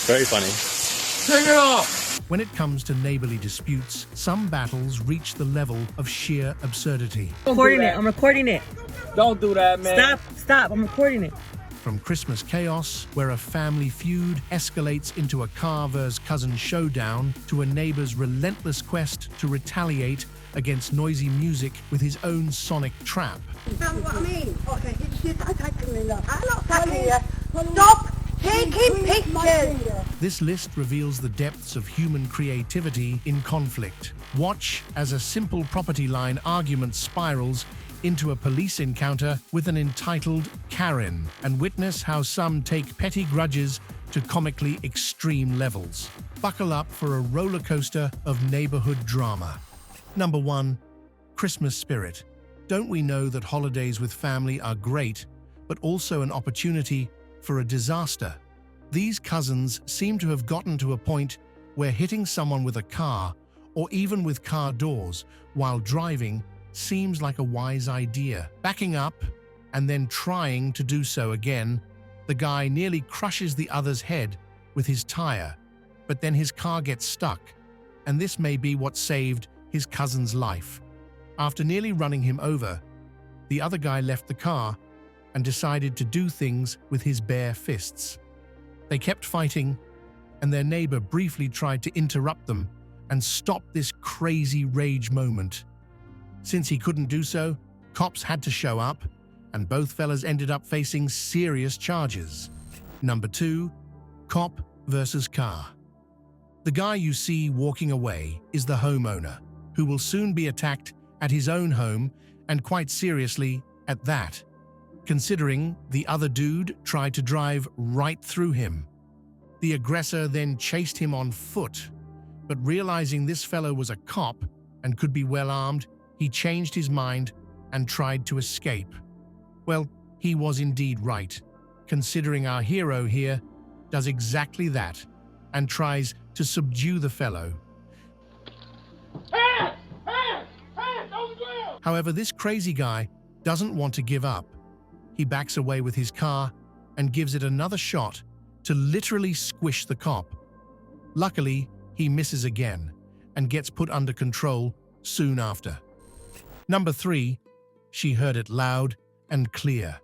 Very funny. Take it off! When it comes to neighborly disputes, some battles reach the level of sheer absurdity. I'm recording it. Don't do that, man. Stop, I'm recording it. From Christmas chaos, where a family feud escalates into a car versus cousin showdown, to a neighbor's relentless quest to retaliate against noisy music with his own sonic trap. What I mean? Okay, I'm not attacking you. Stop taking pictures! This list reveals the depths of human creativity in conflict. Watch as a simple property line argument spirals into a police encounter with an entitled Karen, and witness how some take petty grudges to comically extreme levels. Buckle up for a roller coaster of neighborhood drama. Number 1. Christmas spirit. Don't we know that holidays with family are great, but also an opportunity for a disaster? These cousins seem to have gotten to a point where hitting someone with a car, or even with car doors, while driving seems like a wise idea. Backing up and then trying to do so again, the guy nearly crushes the other's head with his tire, but then his car gets stuck, and this may be what saved his cousin's life. After nearly running him over, the other guy left the car and decided to do things with his bare fists. They kept fighting, and their neighbor briefly tried to interrupt them and stop this crazy rage moment. Since he couldn't do so, cops had to show up, and both fellas ended up facing serious charges. Number 2. Cop versus car. The guy you see walking away is the homeowner, who will soon be attacked at his own home, and quite seriously at that, considering the other dude tried to drive right through him. The aggressor then chased him on foot, but realizing this fellow was a cop and could be well armed, he changed his mind and tried to escape. Well, he was indeed right, considering our hero here does exactly that and tries to subdue the fellow. However, this crazy guy doesn't want to give up. He backs away with his car and gives it another shot to literally squish the cop. Luckily, he misses again and gets put under control soon after. Number 3. She heard it loud and clear.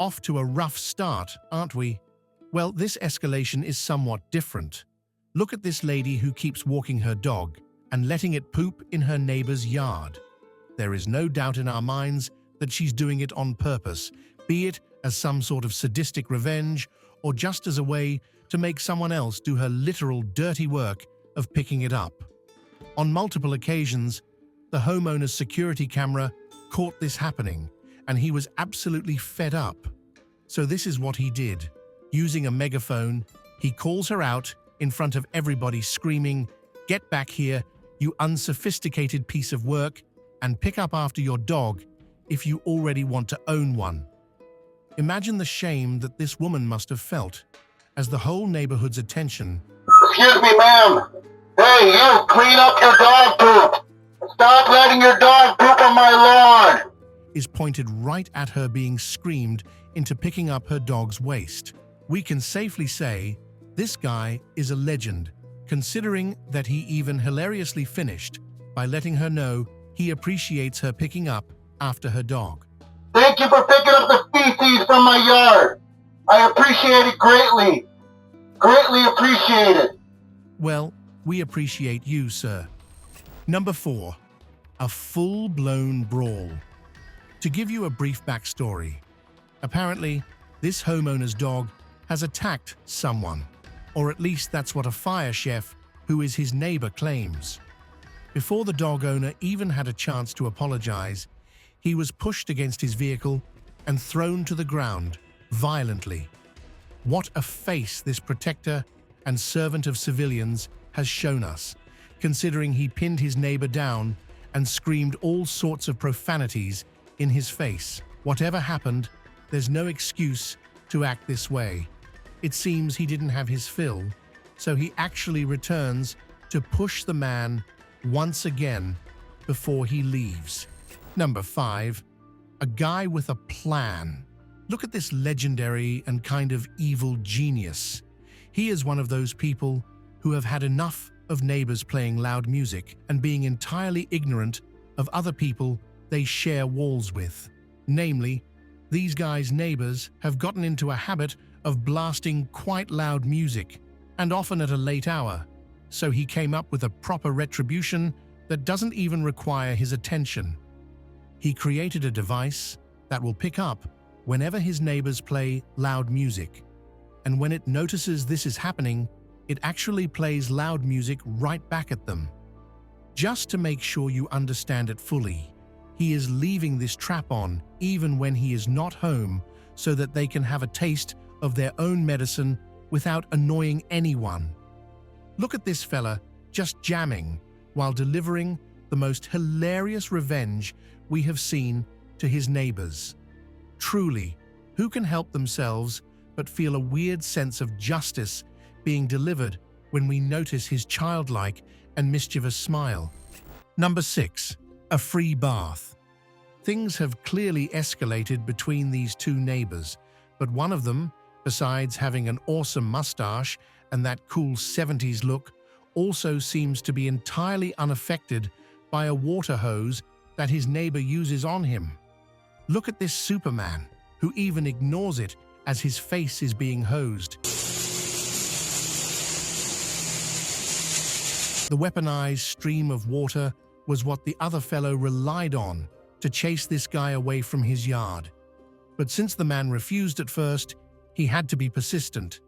Off to a rough start, aren't we? Well, this escalation is somewhat different. Look at this lady who keeps walking her dog and letting it poop in her neighbor's yard. There is no doubt in our minds that she's doing it on purpose, be it as some sort of sadistic revenge or just as a way to make someone else do her literal dirty work of picking it up. On multiple occasions, the homeowner's security camera caught this happening, and he was absolutely fed up. So this is what he did. Using a megaphone, he calls her out in front of everybody screaming, "Get back here, you unsophisticated piece of work, and pick up after your dog if you already want to own one." Imagine the shame that this woman must have felt as the whole neighborhood's attention. Excuse me, ma'am. Hey, you, clean up your dog poop. Stop letting your dog poop on my lawn. Is pointed right at her being screamed into picking up her dog's waste. We can safely say this guy is a legend, considering that he even hilariously finished by letting her know he appreciates her picking up after her dog. Thank you for picking up the feces from my yard. I appreciate it greatly. Greatly appreciate it. Well, we appreciate you, sir. Number 4. A full-blown brawl. To give you a brief backstory, apparently, this homeowner's dog has attacked someone, or at least that's what a fire chef, who is his neighbor, claims. Before the dog owner even had a chance to apologize, he was pushed against his vehicle and thrown to the ground violently. What a face this protector and servant of civilians has shown us, considering he pinned his neighbor down and screamed all sorts of profanities in his face. Whatever happened, there's no excuse to act this way. It seems he didn't have his fill, so he actually returns to push the man once again before he leaves. Number 5. A guy with a plan. Look at this legendary and kind of evil genius. He is one of those people who have had enough of neighbors playing loud music and being entirely ignorant of other people they share walls with. Namely, these guys' neighbors have gotten into a habit of blasting quite loud music, and often at a late hour, so he came up with a proper retribution that doesn't even require his attention. He created a device that will pick up whenever his neighbors play loud music, and when it notices this is happening, it actually plays loud music right back at them. Just to make sure you understand it fully, he is leaving this trap on even when he is not home so that they can have a taste of their own medicine without annoying anyone. Look at this fella just jamming while delivering the most hilarious revenge we have seen to his neighbors. Truly, who can help themselves but feel a weird sense of justice being delivered when we notice his childlike and mischievous smile? Number 6. A free bath. Things have clearly escalated between these two neighbors, but one of them, besides having an awesome mustache and that cool 70s look, also seems to be entirely unaffected by a water hose that his neighbor uses on him. Look at this Superman, who even ignores it as his face is being hosed. The weaponized stream of water was what the other fellow relied on to chase this guy away from his yard. But since the man refused at first, he had to be persistent.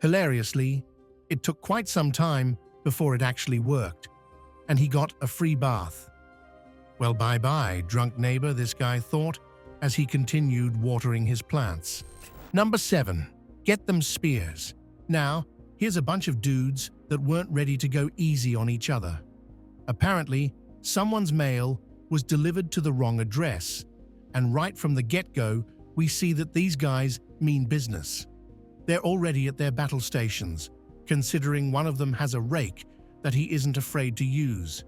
Hilariously, it took quite some time before it actually worked, and he got a free bath. Well, bye-bye, drunk neighbor, this guy thought, as he continued watering his plants. Number 7. Get them spears. Now, here's a bunch of dudes that weren't ready to go easy on each other. Apparently, someone's mail was delivered to the wrong address, and right from the get-go, we see that these guys mean business. They're already at their battle stations, considering one of them has a rake that he isn't afraid to use.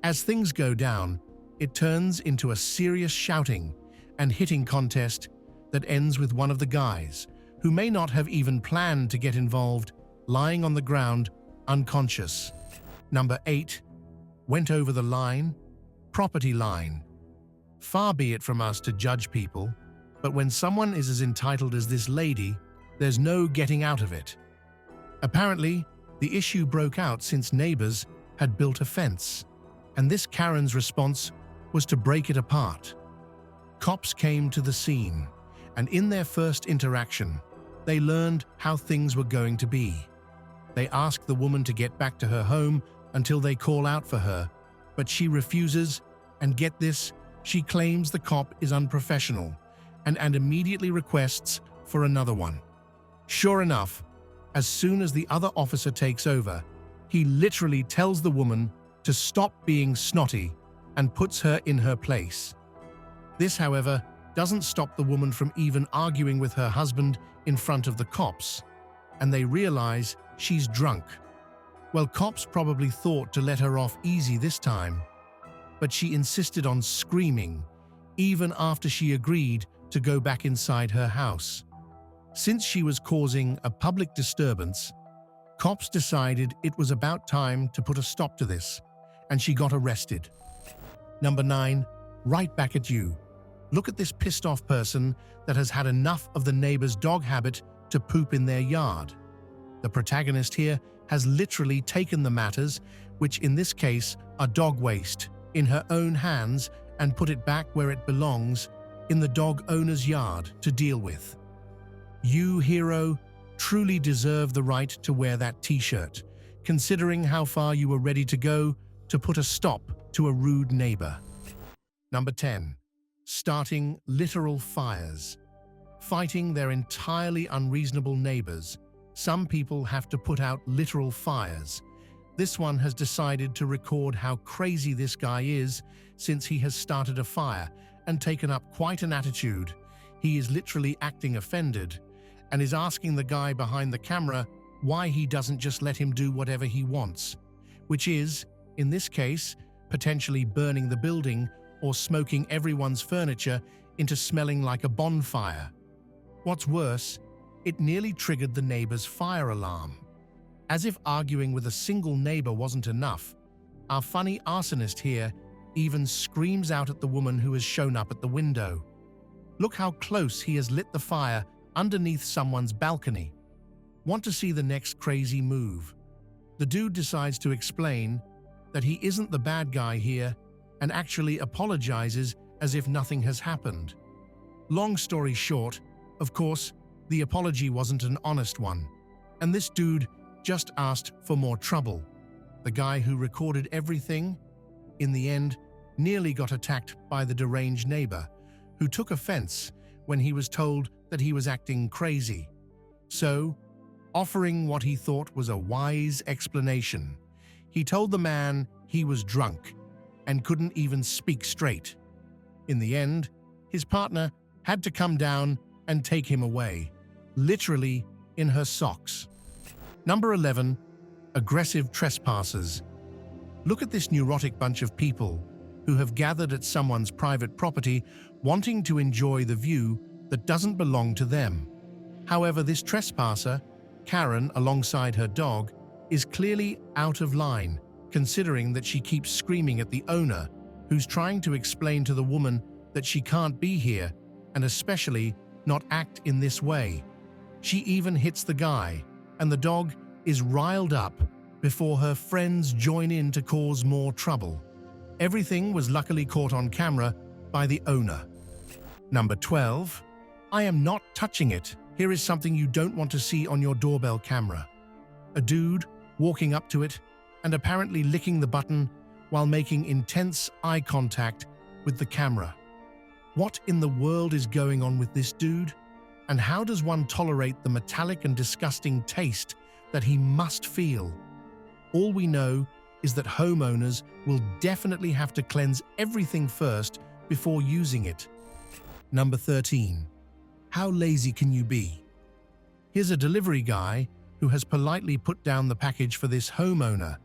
As things go down, it turns into a serious shouting and hitting contest that ends with one of the guys, who may not have even planned to get involved, lying on the ground, unconscious. Number 8. Went over the line. Property line. Far be it from us to judge people, but when someone is as entitled as this lady, there's no getting out of it. Apparently, the issue broke out since neighbors had built a fence, and this Karen's response was to break it apart. Cops came to the scene, and in their first interaction, they learned how things were going to be. They ask the woman to get back to her home until they call out for her, but she refuses, and get this, she claims the cop is unprofessional and immediately requests for another one. Sure enough, as soon as the other officer takes over, he literally tells the woman to stop being snotty and puts her in her place. This, however, doesn't stop the woman from even arguing with her husband in front of the cops, and they realize she's drunk. Well, cops probably thought to let her off easy this time, but she insisted on screaming, even after she agreed to go back inside her house. Since she was causing a public disturbance, cops decided it was about time to put a stop to this, and she got arrested. Number 9. Right back at you. Look at this pissed-off person that has had enough of the neighbor's dog habit to poop in their yard. The protagonist here has literally taken the matters, which in this case are dog waste, in her own hands and put it back where it belongs, in the dog owner's yard, to deal with. You, hero, truly deserve the right to wear that t-shirt, considering how far you were ready to go to put a stop to a rude neighbor. Number 10. Starting literal fires. Fighting their entirely unreasonable neighbors, some people have to put out literal fires. This one has decided to record how crazy this guy is since he has started a fire and taken up quite an attitude. He is literally acting offended and is asking the guy behind the camera why he doesn't just let him do whatever he wants, which is, in this case, potentially burning the building or smoking everyone's furniture into smelling like a bonfire. What's worse, it nearly triggered the neighbor's fire alarm. As if arguing with a single neighbor wasn't enough, our funny arsonist here even screams out at the woman who has shown up at the window. Look how close he has lit the fire underneath someone's balcony. Want to see the next crazy move? The dude decides to explain that he isn't the bad guy here and actually apologizes as if nothing has happened. Long story short, of course, the apology wasn't an honest one, and this dude just asked for more trouble. The guy who recorded everything, in the end, nearly got attacked by the deranged neighbor, who took offense when he was told that he was acting crazy. So, offering what he thought was a wise explanation, he told the man he was drunk and couldn't even speak straight. In the end, his partner had to come down and take him away, literally in her socks. Number 11. Aggressive trespassers. Look at this neurotic bunch of people who have gathered at someone's private property wanting to enjoy the view that doesn't belong to them. However, this trespasser, Karen, alongside her dog, is clearly out of line, considering that she keeps screaming at the owner, who's trying to explain to the woman that she can't be here, and especially not act in this way. She even hits the guy, and the dog is riled up before her friends join in to cause more trouble. Everything was luckily caught on camera by the owner. Number 12. I am not touching it. Here is something you don't want to see on your doorbell camera. A dude walking up to it and apparently licking the button while making intense eye contact with the camera. What in the world is going on with this dude? And how does one tolerate the metallic and disgusting taste that he must feel? All we know is that homeowners will definitely have to cleanse everything first before using it. Number 13. How lazy can you be? Here's a delivery guy who has politely put down the package for this homeowner,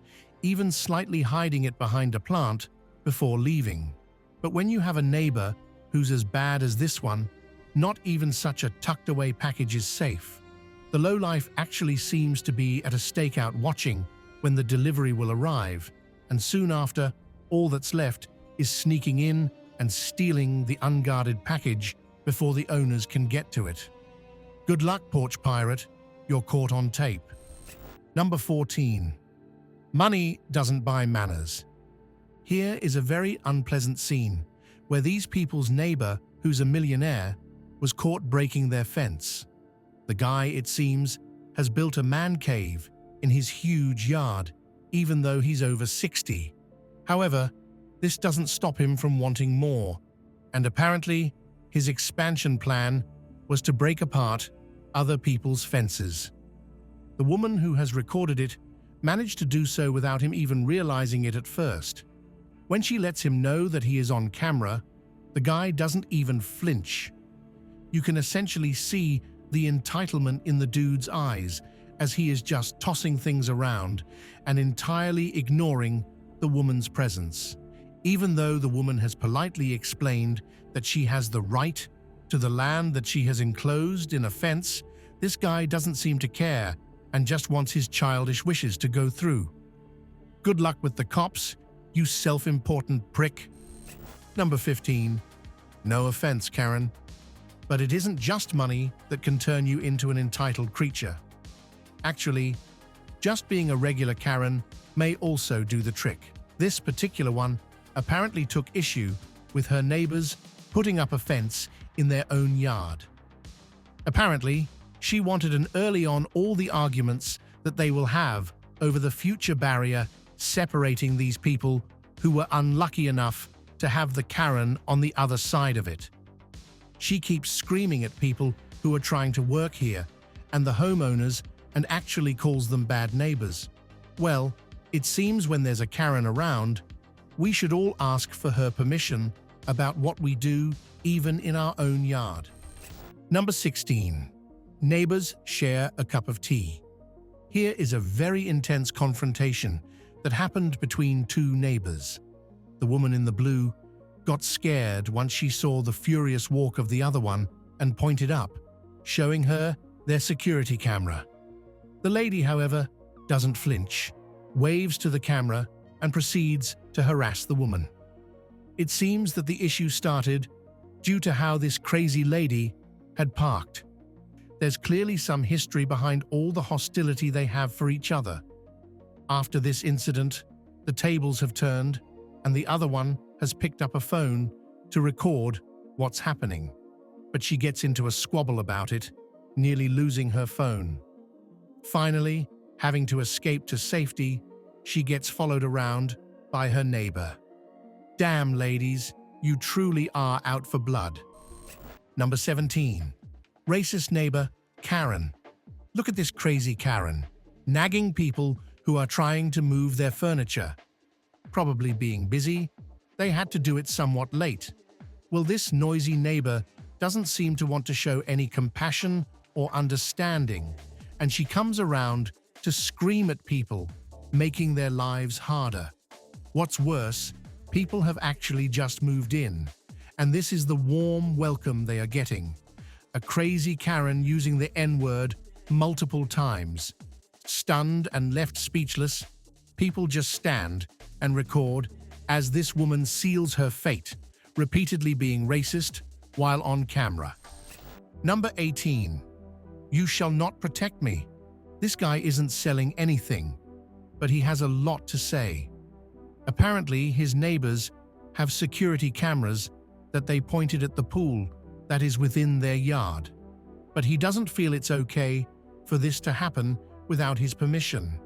even slightly hiding it behind a plant before leaving. But when you have a neighbor who's as bad as this one, not even such a tucked-away package is safe. The lowlife actually seems to be at a stakeout watching when the delivery will arrive, and soon after, all that's left is sneaking in and stealing the unguarded package before the owners can get to it. Good luck, porch pirate. You're caught on tape. Number 14. Money doesn't buy manners. Here is a very unpleasant scene where these people's neighbor, who's a millionaire, was caught breaking their fence. The guy, it seems, has built a man cave in his huge yard, even though he's over 60. However, this doesn't stop him from wanting more, and apparently, his expansion plan was to break apart other people's fences. The woman who has recorded it managed to do so without him even realizing it at first. When she lets him know that he is on camera, the guy doesn't even flinch. You can essentially see the entitlement in the dude's eyes as he is just tossing things around and entirely ignoring the woman's presence. Even though the woman has politely explained that she has the right to the land that she has enclosed in a fence, this guy doesn't seem to care and just wants his childish wishes to go through. Good luck with the cops, you self-important prick. Number 15. No offense, Karen, but it isn't just money that can turn you into an entitled creature. Actually, just being a regular Karen may also do the trick. This particular one apparently took issue with her neighbors putting up a fence in their own yard. Apparently, she wanted an early on all the arguments that they will have over the future barrier separating these people who were unlucky enough to have the Karen on the other side of it. She keeps screaming at people who are trying to work here and the homeowners and actually calls them bad neighbors. Well, it seems when there's a Karen around, we should all ask for her permission about what we do even in our own yard. Number 16. Neighbors share a cup of tea. Here is a very intense confrontation that happened between two neighbors. The woman in the blue got scared once she saw the furious walk of the other one and pointed up, showing her their security camera. The lady, however, doesn't flinch, waves to the camera, and proceeds to harass the woman. It seems that the issue started due to how this crazy lady had parked. There's clearly some history behind all the hostility they have for each other. After this incident, the tables have turned, and the other one has picked up a phone to record what's happening. But she gets into a squabble about it, nearly losing her phone. Finally, having to escape to safety, she gets followed around by her neighbor. Damn, ladies, you truly are out for blood. Number 17. Racist neighbor, Karen. Look at this crazy Karen, nagging people who are trying to move their furniture. Probably being busy, they had to do it somewhat late. Well, this noisy neighbor doesn't seem to want to show any compassion or understanding, and she comes around to scream at people, making their lives harder. What's worse, people have actually just moved in, and this is the warm welcome they are getting. A crazy Karen using the N-word multiple times. Stunned and left speechless, people just stand and record as this woman seals her fate, repeatedly being racist while on camera. Number 18. You shall not protect me. This guy isn't selling anything, but he has a lot to say. Apparently, his neighbors have security cameras that they pointed at the pool that is within their yard. But he doesn't feel it's okay for this to happen without his permission.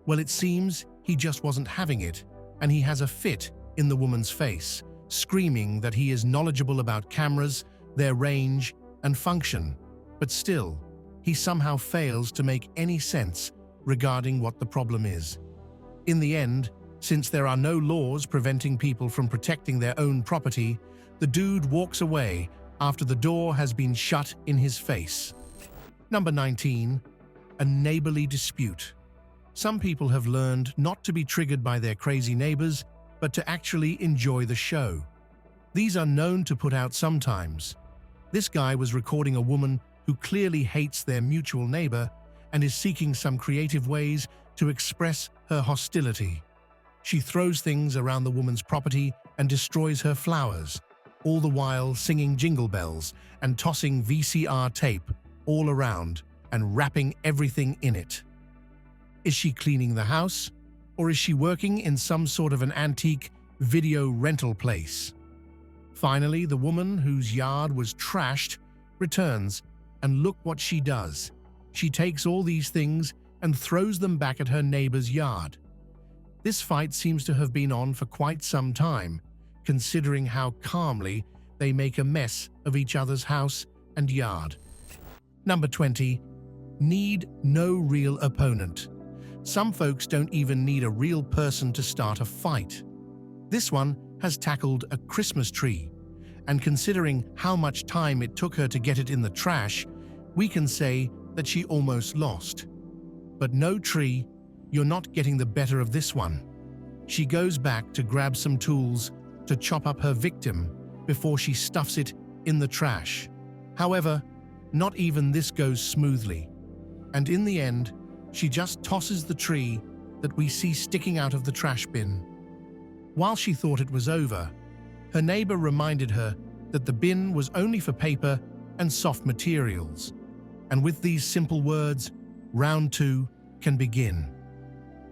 Well, it seems he just wasn't having it, and he has a fit in the woman's face, screaming that he is knowledgeable about cameras, their range, and function. But still, he somehow fails to make any sense regarding what the problem is. In the end, since there are no laws preventing people from protecting their own property, the dude walks away after the door has been shut in his face. Number 19. A neighborly dispute. Some people have learned not to be triggered by their crazy neighbors, but to actually enjoy the show. These are known to put out sometimes. This guy was recording a woman who clearly hates their mutual neighbor and is seeking some creative ways to express her hostility. She throws things around the woman's property and destroys her flowers, all the while singing jingle bells and tossing VCR tape all around and wrapping everything in it. Is she cleaning the house, or is she working in some sort of an antique video rental place? Finally, the woman whose yard was trashed returns, and look what she does. She takes all these things and throws them back at her neighbor's yard. This fight seems to have been on for quite some time, considering how calmly they make a mess of each other's house and yard. Number 20. Need no real opponent. Some folks don't even need a real person to start a fight. This one has tackled a Christmas tree, and considering how much time it took her to get it in the trash, we can say that she almost lost. But no tree, you're not getting the better of this one. She goes back to grab some tools to chop up her victim before she stuffs it in the trash. However, not even this goes smoothly, and in the end, she just tosses the tree that we see sticking out of the trash bin. While she thought it was over, her neighbor reminded her that the bin was only for paper and soft materials. And with these simple words, round 2 can begin.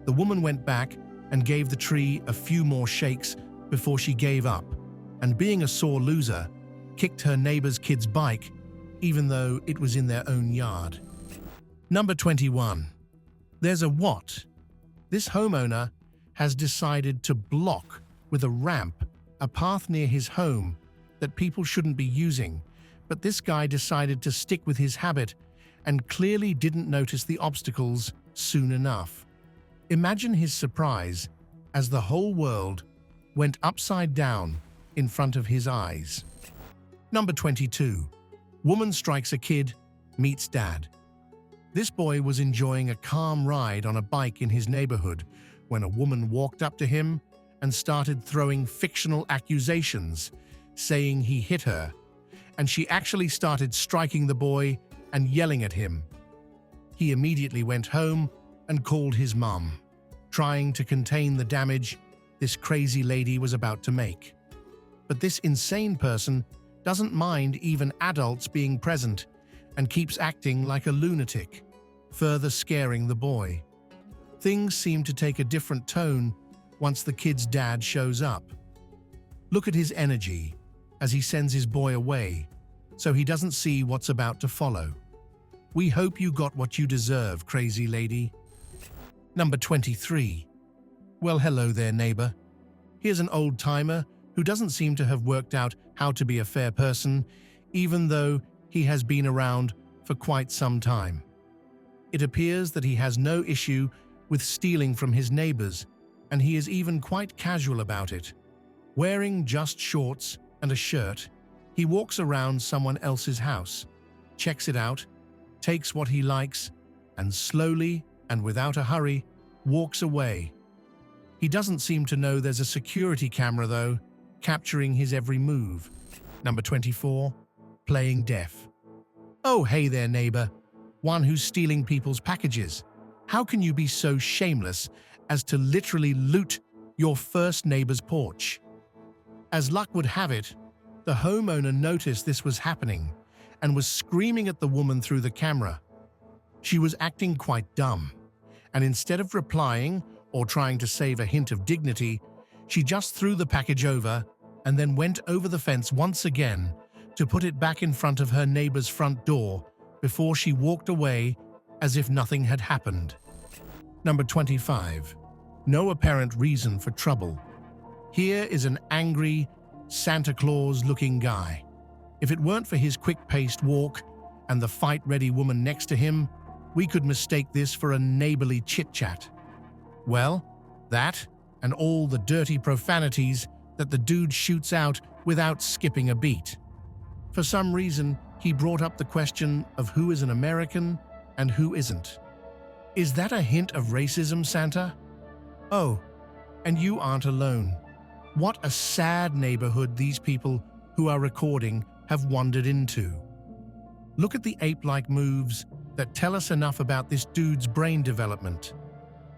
The woman went back and gave the tree a few more shakes before she gave up, and being a sore loser, kicked her neighbor's kid's bike, even though it was in their own yard. Number 21. There's a what? This homeowner has decided to block with a ramp a path near his home that people shouldn't be using, but this guy decided to stick with his habit and clearly didn't notice the obstacles soon enough. Imagine his surprise as the whole world went upside down in front of his eyes. Number 22. Woman strikes a kid, meets dad. This boy was enjoying a calm ride on a bike in his neighborhood when a woman walked up to him and started throwing fictional accusations, saying he hit her, and she actually started striking the boy and yelling at him. He immediately went home and called his mum, trying to contain the damage this crazy lady was about to make. But this insane person doesn't mind even adults being present and keeps acting like a lunatic, further scaring the boy. Things seem to take a different tone once the kid's dad shows up. Look at his energy as he sends his boy away, so he doesn't see what's about to follow. We hope you got what you deserve, crazy lady. Number 23. Well, hello there, neighbor. Here's an old-timer who doesn't seem to have worked out how to be a fair person, even though he has been around for quite some time. It appears that he has no issue with stealing from his neighbors, and he is even quite casual about it. Wearing just shorts and a shirt, he walks around someone else's house, checks it out, takes what he likes, and slowly and without a hurry walks away. He doesn't seem to know there's a security camera, though, capturing his every move. Number 24. Playing deaf. Oh, hey there, neighbor. One who's stealing people's packages. How can you be so shameless as to literally loot your first neighbor's porch? As luck would have it, the homeowner noticed this was happening and was screaming at the woman through the camera. She was acting quite dumb, and instead of replying or trying to save a hint of dignity, she just threw the package over and then went over the fence once again to put it back in front of her neighbor's front door before she walked away as if nothing had happened. Number 25. No apparent reason for trouble. Here is an angry, Santa Claus-looking guy. If it weren't for his quick-paced walk and the fight-ready woman next to him, we could mistake this for a neighborly chit-chat. Well, that and all the dirty profanities that the dude shoots out without skipping a beat. For some reason, he brought up the question of who is an American and who isn't. Is that a hint of racism, Santa? Oh, and you aren't alone. What a sad neighborhood these people who are recording have wandered into. Look at the ape-like moves that tell us enough about this dude's brain development.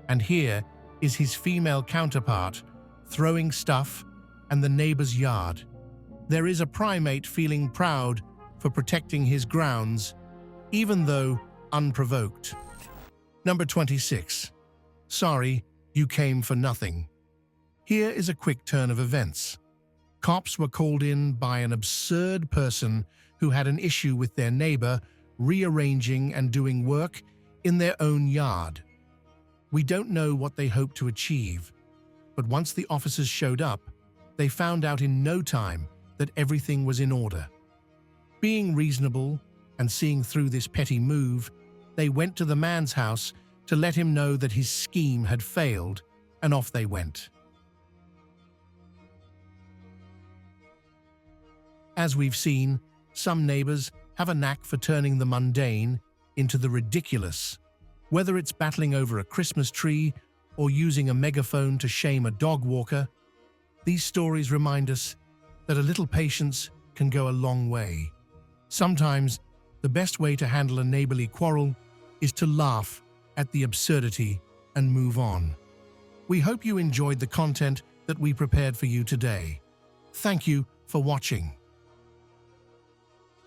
And here is his female counterpart throwing stuff and the neighbor's yard. There is a primate feeling proud for protecting his grounds, even though unprovoked. Number 26. Sorry, you came for nothing. Here is a quick turn of events. Cops were called in by an absurd person who had an issue with their neighbor rearranging and doing work in their own yard. We don't know what they hoped to achieve, but once the officers showed up, they found out in no time that everything was in order. Being reasonable and seeing through this petty move, they went to the man's house to let him know that his scheme had failed, and off they went. As we've seen, some neighbors have a knack for turning the mundane into the ridiculous. Whether it's battling over a Christmas tree or using a megaphone to shame a dog walker, these stories remind us that a little patience can go a long way. Sometimes, the best way to handle a neighborly quarrel is to laugh at the absurdity and move on. We hope you enjoyed the content that we prepared for you today. Thank you for watching.